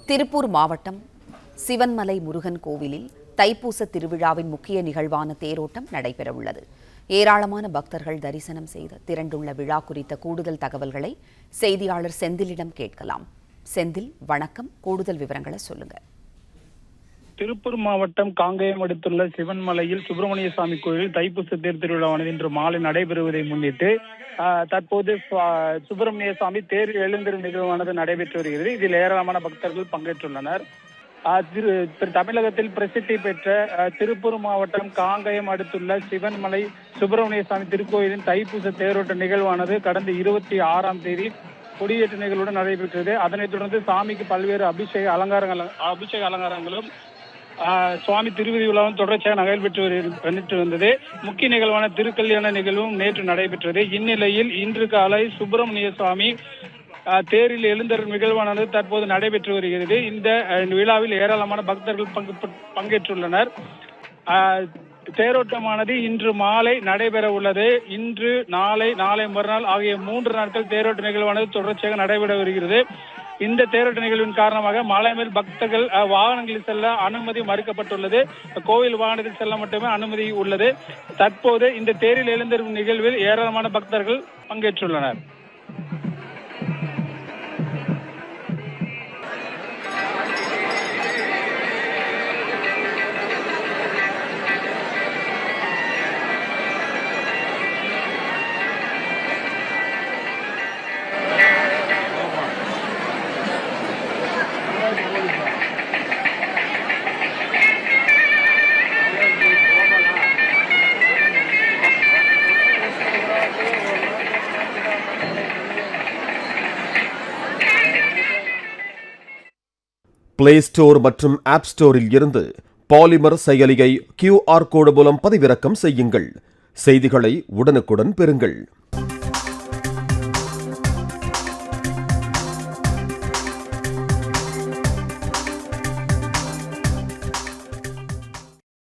திருப்பூர் மாவட்டம் சிவன்மலை முருகன் கோவிலில் தைப்பூச திருவிழாவின் முக்கிய நிகழ்வான தேரோட்டம் நடைபெறவுள்ளது. ஏராளமான பக்தர்கள் தரிசனம் செய்து திரண்டுள்ள விழா குறித்த கூடுதல் தகவல்களை செய்தியாளர் செந்திலிடம் கேட்கலாம். செந்தில், வணக்கம். கூடுதல் விவரங்களை சொல்லுங்க. திருப்பூர் மாவட்டம் காங்கேயம் அடுத்துள்ள சிவன்மலையில் சுப்பிரமணிய சுவாமி கோயில் தைப்பூச தேர் திருவிழாவானது இன்று மாலை நடைபெறுவதை முன்னிட்டு தற்போது சுப்பிரமணிய சுவாமி தேர் எழுந்திரும் நிகழ்வானது நடைபெற்று வருகிறது. இதில் ஏராளமான பக்தர்கள் பங்கேற்றுள்ளனர். தமிழகத்தில் பிரசித்தி பெற்ற திருப்பூர் மாவட்டம் காங்கேயம் அடுத்துள்ள சிவன்மலை சுப்பிரமணிய சுவாமி திருக்கோயிலின் தைப்பூச தேரோட்ட நிகழ்வானது கடந்த 26ஆம் தேதி கொடியேற்ற நிகழ்வுடன் நடைபெற்றது. அதனைத் தொடர்ந்து சாமிக்கு பல்வேறு அபிஷேக அலங்காரங்களும் சுவாமி திருவிதி விழாவும் தொடர்ச்சியாக நடைபெற்று வந்தது. முக்கிய நிகழ்வான திருக்கல்யாண நிகழ்வும் நேற்று நடைபெற்றது. இந்நிலையில் இன்று காலை சுப்பிரமணிய சுவாமி தேரில் எழுந்தருள் நிகழ்வானது தற்போது நடைபெற்று வருகிறது. இந்த விழாவில் ஏராளமான பக்தர்கள் பங்கேற்றுள்ளனர். தேரோட்டமானது இன்று மாலை நடைபெற உள்ளது. இன்று நாளை மறுநாள் ஆகிய 3 நாட்கள் தேரோட்ட நிகழ்வானது தொடர்ச்சியாக நடைபெற வருகிறது. இந்த தேரோட்ட நிகழ்வின் காரணமாக மலை மேல் பக்தர்கள் வாகனங்களில் செல்ல அனுமதி மறுக்கப்பட்டுள்ளது. கோவில் வாகனத்தில் செல்ல மட்டுமே அனுமதி உள்ளது. தற்போது இந்த தேரில் எழுந்தருளும் நிகழ்வில் ஏராளமான பக்தர்கள் பங்கேற்றுள்ளனர். பிளே ஸ்டோர் மற்றும் ஆப் ஸ்டோரில் இருந்து பாலிமர் செயலியை QR கோடு மூலம் பதிவிறக்கம் செய்யுங்கள். செய்திகளை உடனுக்குடன் பெறுங்கள்.